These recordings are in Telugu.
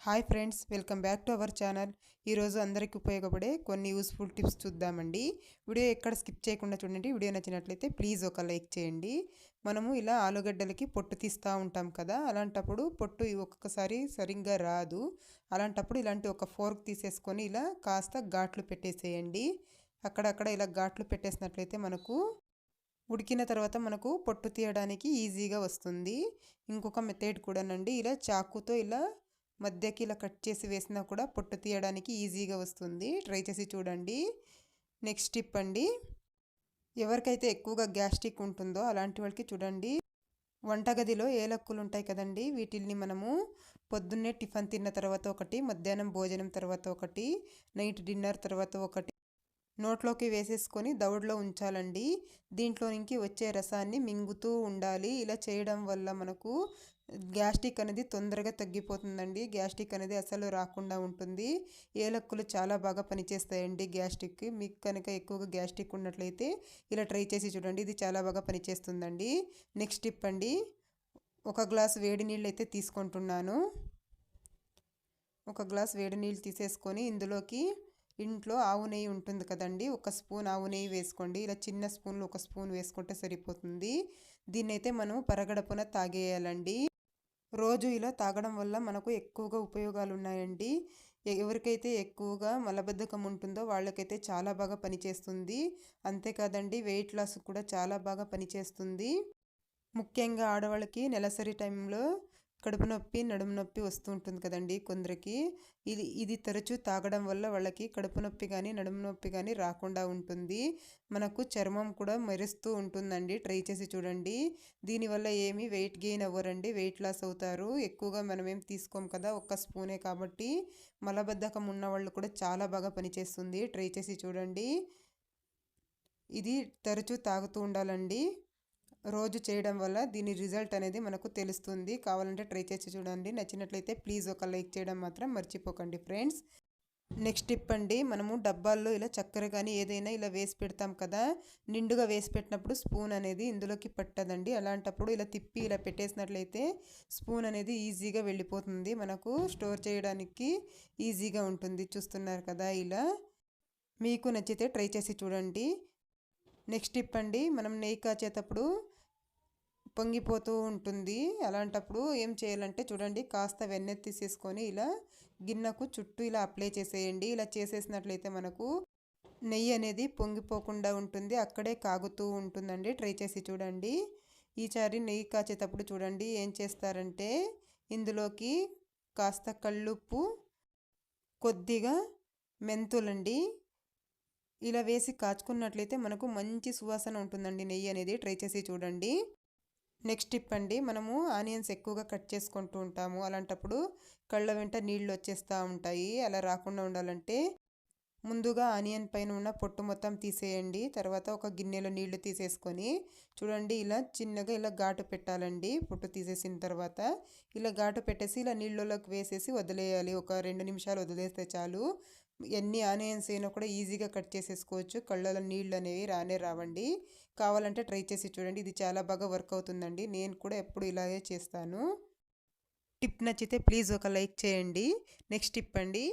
Hi friends, welcome back to our channel. ఈరోజు అందరికీ ఉపయోగపడే కొన్ని యూస్ఫుల్ టిప్స్ చూద్దామండి. వీడియో ఎక్కడ స్కిప్ చేయకుండా చూడండి. వీడియో నచ్చినట్లయితే ప్లీజ్ ఒక లైక్ చేయండి. మనము ఇలా ఆలుగడ్డలకి పొట్టు తీస్తూ ఉంటాం కదా, అలాంటప్పుడు పొట్టు ఒక్కొక్కసారి సరిగ్గా రాదు. అలాంటప్పుడు ఇలాంటి ఒక ఫోర్క్ తీసేసుకొని ఇలా కాస్త ఘాట్లు పెట్టేసేయండి. అక్కడక్కడ ఇలా ఘాట్లు పెట్టేసినట్లయితే మనకు ఉడికిన తర్వాత మనకు పొట్టు తీయడానికి ఈజీగా వస్తుంది. ఇంకొక మెథడ్ కూడానండి, ఇలా చాకుతో ఇలా మధ్యకి ఇలా కట్ చేసి వేసినా కూడా పొట్టు తీయడానికి ఈజీగా వస్తుంది. ట్రై చేసి చూడండి. నెక్స్ట్ టిప్ అండి, ఎవరికైతే ఎక్కువగా గ్యాస్ట్రిక్ ఉంటుందో అలాంటి వాళ్ళకి చూడండి, వంటగదిలో ఏలక్కులు ఉంటాయి కదండి, వీటిల్ని మనము పొద్దున్నే టిఫిన్ తిన్న తర్వాత ఒకటి, మధ్యాహ్నం భోజనం తర్వాత ఒకటి, నైట్ డిన్నర్ తర్వాత ఒకటి నోట్లోకి వేసేసుకొని దవడలో ఉంచాలండి. దీంట్లోనికి వచ్చే రసాన్ని మింగుతూ ఉండాలి. ఇలా చేయడం వల్ల మనకు గ్యాస్ట్రిక్ అనేది తొందరగా తగ్గిపోతుందండి. గ్యాస్ట్రిక్ అనేది అసలు రాకుండా ఉంటుంది. ఏలక్కులు చాలా బాగా పనిచేస్తాయండి గ్యాస్ట్రిక్కి. మీకు కనుక ఎక్కువగా గ్యాస్ట్రిక్ ఉన్నట్లయితే ఇలా ట్రై చేసి చూడండి, ఇది చాలా బాగా పనిచేస్తుందండి. నెక్స్ట్ టిప్ అండి, ఒక గ్లాస్ వేడి నీళ్ళు అయితే తీసుకుంటున్నాను. ఒక గ్లాస్ వేడి నీళ్ళు తీసేసుకొని ఇందులోకి ఇంట్లో ఆవు నెయ్యి ఉంటుంది కదండి, ఒక స్పూన్ ఆవు నెయ్యి వేసుకోండి. ఇలా చిన్న స్పూన్లో ఒక స్పూన్ వేసుకుంటే సరిపోతుంది. దీన్నైతే మనం పరగడపున తాగేయాలండి. రోజు ఇలా తాగడం వల్ల మనకు ఎక్కువగా ఉపయోగాలు ఉన్నాయండి. ఎవరికైతే ఎక్కువగా మలబద్ధకం ఉంటుందో వాళ్ళకైతే చాలా బాగా పనిచేస్తుంది. అంతేకాదండి, వెయిట్ లాస్ కూడా చాలా బాగా పనిచేస్తుంది. ముఖ్యంగా ఆడవాళ్ళకి నెలసరి టైంలో కడుపు నొప్పి, నడుము నొప్పి వస్తూ ఉంటుంది కదండి కొందరికి. ఇది తరచూ తాగడం వల్ల వాళ్ళకి కడుపు నొప్పి కానీ నడుము నొప్పి కానీ రాకుండా ఉంటుంది. మనకు చర్మం కూడా మెరుస్తూ ఉంటుందండి. ట్రై చేసి చూడండి. దీనివల్ల ఏమీ వెయిట్ గెయిన్ అవ్వరండి, వెయిట్ లాస్ అవుతారు. ఎక్కువగా మనం ఏం తీసుకోం కదా, ఒక్క స్పూనే కాబట్టి మలబద్ధకం ఉన్న వాళ్ళు కూడా చాలా బాగా పనిచేస్తుంది. ట్రై చేసి చూడండి. ఇది తరచూ తాగుతూ ఉండాలండి. రోజు చేయడం వల్ల దీని రిజల్ట్ అనేది మనకు తెలుస్తుంది. కావాలంటే ట్రై చేసి చూడండి. నచ్చినట్లయితే ప్లీజ్ ఒక లైక్ చేయడం మాత్రం మర్చిపోకండి ఫ్రెండ్స్. నెక్స్ట్ టిప్ అండి, మనము డబ్బాల్లో ఇలా చక్కెర కానీ ఏదైనా ఇలా వేసి పెడతాం కదా, నిండుగా వేసి పెట్టినప్పుడు స్పూన్ అనేది ఇందులోకి పట్టదండి. అలాంటప్పుడు ఇలా తిప్పి ఇలా పెట్టేసినట్లయితే స్పూన్ అనేది ఈజీగా వెళ్ళిపోతుంది. మనకు స్టోర్ చేయడానికి ఈజీగా ఉంటుంది. చూస్తున్నారు కదా, ఇలా మీకు నచ్చితే ట్రై చేసి చూడండి. నెక్స్ట్ టిప్ అండి, మనం నెయ్యి కాచేటప్పుడు పొంగిపోతూ ఉంటుంది. అలాంటప్పుడు ఏం చేయాలంటే చూడండి, కాస్త వెన్నె తీసేసుకొని ఇలా గిన్నెకు చుట్టూ ఇలా అప్లై చేసేయండి. ఇలా చేసేసినట్లయితే మనకు నెయ్యి అనేది పొంగిపోకుండా ఉంటుంది, అక్కడే కాగుతూ ఉంటుందండి. ట్రై చేసి చూడండి. ఈసారి నెయ్యి కాచేటప్పుడు చూడండి ఏం చేస్తారంటే, ఇందులోకి కాస్త కల్లుప్పు, కొద్దిగా మెంతులండి ఇలా వేసి కాచుకున్నట్లయితే మనకు మంచి సువాసన ఉంటుందండి నెయ్యి అనేది. ట్రై చేసి చూడండి. నెక్స్ట్ టిప్ అండి, మనము ఆనియన్స్ ఎక్కువగా కట్ చేసుకుంటూ ఉంటాము. అలాంటప్పుడు కళ్ళ వెంట నీళ్ళు వచ్చేస్తూ ఉంటాయి. అలా రాకుండా ఉండాలంటే ముందుగా ఆనియన్ పైన ఉన్న పొట్టు మొత్తం తీసేయండి. తర్వాత ఒక గిన్నెలో నీళ్లు తీసేసుకొని చూడండి, ఇలా చిన్నగా ఇలా ఘాటు పెట్టాలండి. పొట్టు తీసేసిన తర్వాత ఇలా ఘాటు పెట్టేసి ఇలా నీళ్ళలోకి వేసేసి వదిలేయాలి. ఒక 2 నిమిషాలు వదిలేస్తే చాలు. ఎన్ని ఆనియన్స్ అయినా కూడా ఈజీగా కట్ చేసేసుకోవచ్చు. కళ్ళలో నీళ్ళు అనేవి రానే రావండి. కావాలంటే ట్రై చేసి చూడండి, ఇది చాలా బాగా వర్క్ అవుతుందండి. నేను కూడా ఎప్పుడు ఇలాగే చేస్తాను. టిప్ నచ్చితే ప్లీజ్ ఒక లైక్ చేయండి. నెక్స్ట్ టిప్ అండి,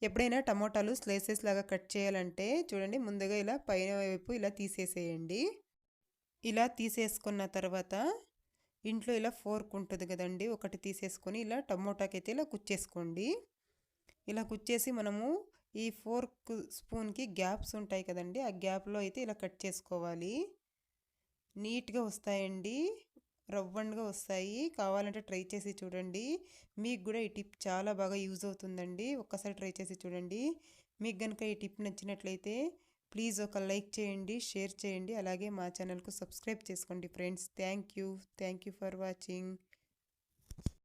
ఎప్పుడైనా టమోటాలు స్లైసెస్ లాగా కట్ చేయాలంటే చూడండి, ముందుగా ఇలా పైన వైపు ఇలా తీసేసేయండి. ఇలా తీసేసుకున్న తర్వాత ఇంట్లో ఇలా ఫోర్క్ ఉంటుంది కదండి, ఒకటి తీసేసుకొని ఇలా టమోటాకి అయితే ఇలా కుచ్చేసుకోండి. ఇలా కుచ్చేసి మనము ఈ ఫోర్క్ స్పూన్కి గ్యాప్స్ ఉంటాయి కదండి, ఆ గ్యాప్లో అయితే ఇలా కట్ చేసుకోవాలి. నీట్గా వస్తాయండి, రవ్వండ్గా వస్తాయి. కావాలంటే ట్రై చేసి చూడండి. మీకు కూడా ఈ టిప్ చాలా బాగా యూజ్ అవుతుందండి. ఒక్కసారి ట్రై చేసి చూడండి. మీకు కనుక ఈ టిప్ నచ్చినట్లయితే ప్లీజ్ ఒక లైక్ చేయండి, షేర్ చేయండి, అలాగే మా ఛానల్కు సబ్స్క్రైబ్ చేసుకోండి friends. Thank you for watching.